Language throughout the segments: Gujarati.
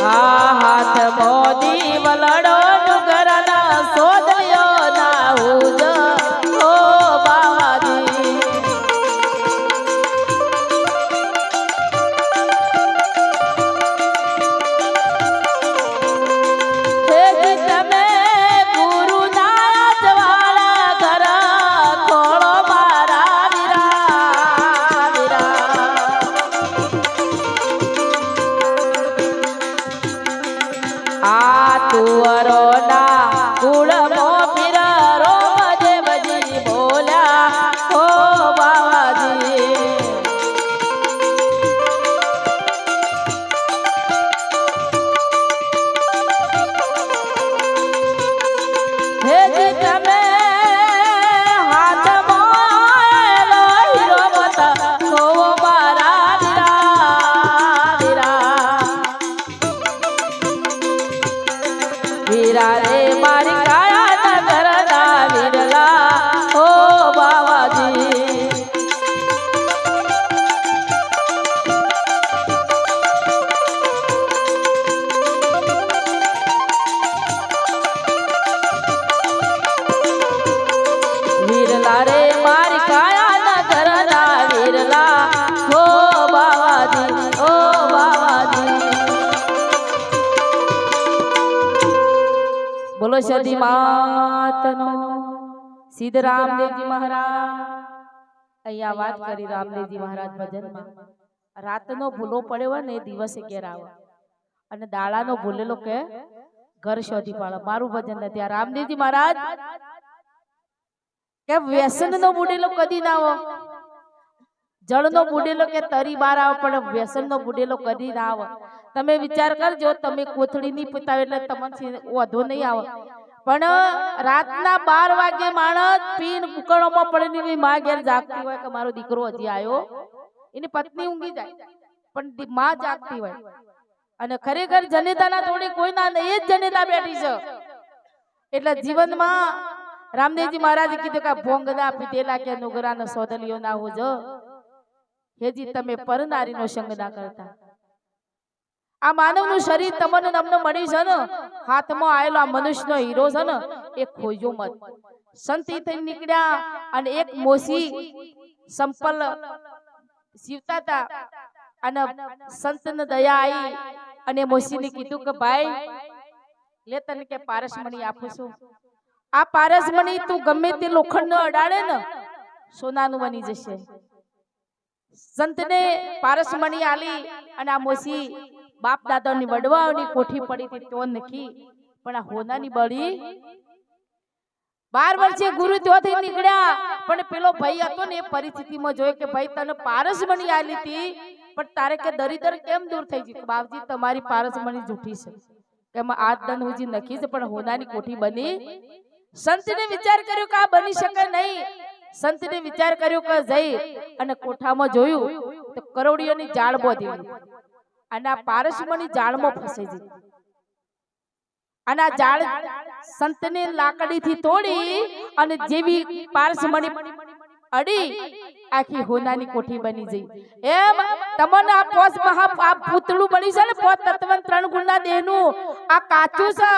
આ હાથ મોદી વલડો ડુંગરના સોદલ્યો ના ઉજ ઓ બાવાજી હે તમે ગુરુ ના જવાળા ઘર ખોળો મારા વીરા આ તુવરો ના કુળ મો પીરો મજે બજી બોલ્યા ઓ બાવાજી હે જી તમે હાથ મોલો હીરો મત ઓ મારા વીરા રે મારી કાયા નગર ના વિરલા ઓ બાવાજી વિરલા રે મારી કાયા નગર ના વિરલા ઓ બાવાજી ઓ બાવાજી બોલો સદી માતનો સિદ્ધ રામદેવજી મહારાજ અહીંયા વાત કરી રામદેવજી મહારાજ ભજનમાં રાતનો ભૂલો પડ્યો હોય ને એ દિવસે ઘેર આવે અને દાડાનો ભૂલેલો કે ઘર શોધી પાડે મારું ભજન નથી આ રામદેવજી મહારાજ કે વ્યસનનો બુડેલો કદી ના આવે જળનો બુડેલો કે તરી બાર આવે પણ વ્યસનનો બુડેલો કદી ના આવે તમે વિચાર કરજો તમે કોથળી ની પીતા એટલે તમને વધુ નહીં આવે પણ રાતના 12 વાગે માણસ પીન ઉકળોમાં પડીને માં ઘેર જાગતી હોય કે મારો દીકરો હજી આવ્યો એની પત્ની ઊંઘી જાય પણ માં જાગતી હોય અને ખરેખર જનેતાના થોડી કોઈ ના એ જ જનેતા બેઠી છે એટલે જીવનમાં રામદેવજી મહારાજે કીધું કે ભોંગના પીધેલા કે નુગરાનો સોદલિયો ના હોજો હેજી તમે પરનારીનો સંગ ના કરતા આ માનવનું શરીર તમને નમને મળી છે ને હાથમાં આવેલો આ મનુષ્યનો હીરો છે ને એ ખોજો મત સંતી થઈ નીકળ્યા અને એક મોસી સંપલ જીવતા હતા અને સંતને દયા આવી અને મોસીને કીધું કે ભાઈ લે તને કે પારસમણી આપું છું આ પારસમણી તું ગમે તે લોખંડ અડાડે ને સોનાનું બની જશે સંતને પારસમણી આલી અને આ મોસી બાપ દાદાની વડવાઓની કોઠી પડી હતી તો નખી પણ આ હોનાની બળી 12 વર્ષે ગુરુ ત્યોથી નીકળ્યા પણ પેલો ભાઈ હતો ને એ પરિસ્થિતિમાં જોયો કે ભાઈ તને પારસમણી આલી હતી પણ તારે કે દરિદર કેમ દૂર થઈ ગઈ બાપજી તમારી પારસમણી જૂઠી છે કે મેં આજ દન હુજી નખી છે પણ હોનાની કોઠી બની સંતને વિચાર કર્યો કે આ બની શકે નહીં સંતને વિચાર કર્યો કે જઈ અને કોઠામાં જોયું તો કરોડિયોની જાળ બોધી અને આ પારસમણી જાળમાં ફસાઈ ગઈ અને આ જાળ સંતને લાકડીથી તોડી અને જેવી પારસમણી અડી આખી હોનાની કોઠી બની ગઈ એમ તમને આ પોસ મહા આ પૂતળું બની છે ને પોત તત્વન 3 ગુણના દેહનું આ કાચું છે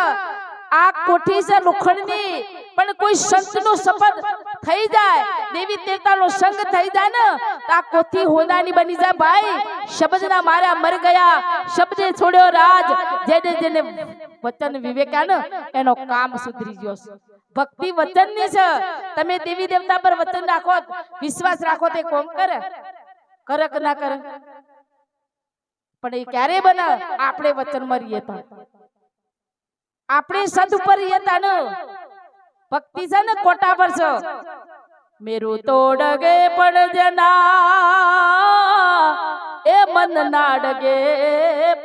આ કોઠી છે લોખંડની પણ કોઈ સંતનો શપથ થઈ જાય દેવી દેવતાનો સંગ થઈ જાય ને તો આ કોઠી હોનાની બની જાય ભાઈ શબ્દના મારા મર ગયા શબ્દે છોડ્યો રાજ જેને જેને વચન વિવેકા ને એનો કામ સુધરી ગયો ભક્તિ વચનની છે તમે દેવી દેવતા પર વચન રાખો વિશ્વાસ રાખો તે કોમ કરે કરે કે ના કરે પણ એ ક્યારે બને આપણે વચન મરીએ તો આપણે સદ ઉપર રહેતા ને ભક્તિ છે ને કોટા પર છે મેરું તોડ ગે પડ જના એ મન ના ડગે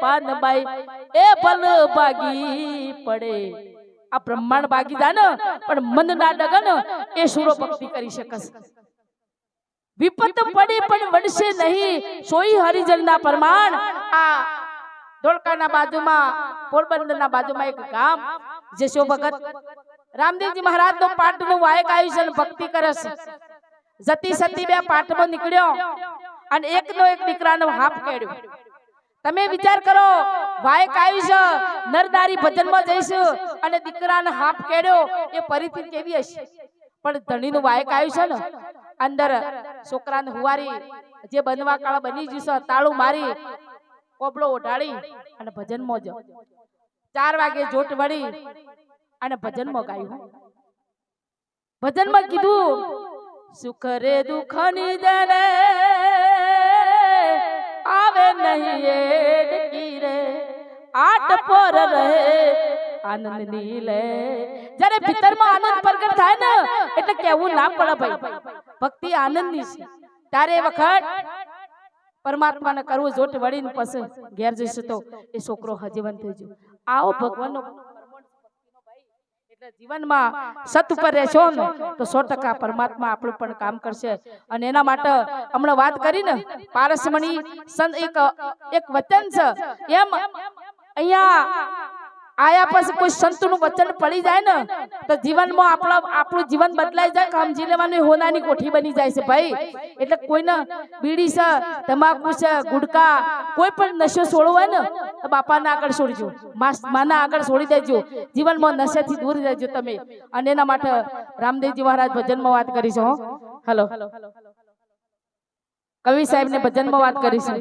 પાનબાઈ એ ભલ ભાગી પડે આ બ્રહ્માંડ ભાગી જાય ને પણ મન ના ડગે ને એ સુરો ભક્તિ કરી શકે વિપત પડી પણ વડશે નહીં સોઈ હરિજનના પ્રમાણ આ ધોળકાના બાજુમાં પોરબંદરના બાજુમાં એક ગામ જેસો ભગત રામદેવજી મહારાજ નો પાઠ નું વાયક આવ્યું છે ભક્તિ કરે છે જતી સતી બે પાઠમાં નીકળ્યો અને એકનો એક દીકરાનો હાફ કેડ્યો તમે વિચાર કરો વાયક આવ્યું છે નરનારી ભજનમાં જઈશું અને દીકરાને હાફ કેડ્યો એ પરિસ્થિતિ કેવી હશે પણ ધણીનું વાયક આવ્યું છે ને અંદર છોકરાને હુવારી જે બનવા કાળ બની ગયું છે તાળું મારી કોબળો ઓઢાડી અને ભજનમાં જ 4 વાગે જોટ વળી અને ભજનમાં ગાયું ભજનમાં કીધું સુખ રે દુઃખ ની જને આવે નહીં એડકી રે આટ પર રહે આનંદ ની લે જ્યારે ભીતરમાં આનંદ પ્રગટ થાય ને એટલે કેવું ના પડે ભાઈ ભક્તિ આનંદ ની છે ત્યારે વખત પરમાત્માને કરવું જોટ વળીને પછી ઘેર જઈશું તો એ છોકરો હજીવન થઈ ગયો આવો ભગવાનનો એટલે જીવનમાં સત ઉપર રહેશો ને તો 100% પરમાત્મા આપણું પણ કામ કરશે અને એના માટે હમણાં વાત કરીને પારસમણી એક વચન છે એમ અહીંયા આયા પછી કોઈ સંતનું વચન પડી જાય ને તો જીવનમાં આપણું જીવન બદલાઈ જાય કે સમજી લેવાનું હોનાની કોઠી બની જાય છે ભાઈ એટલે કોઈને બીડી છે તમાકુ છે ગુટકા કોઈ પણ નશો છોડવો હોય ને તો બાપાના આગળ છોડજો માના આગળ છોડી દેજો જીવનમાં નશેથી દૂર રહેજો તમે અને એના માટે રામદેવજી મહારાજ ભજનમાં વાત કરી છે હલો કવિ સાહેબ ને ભજનમાં વાત કરી છે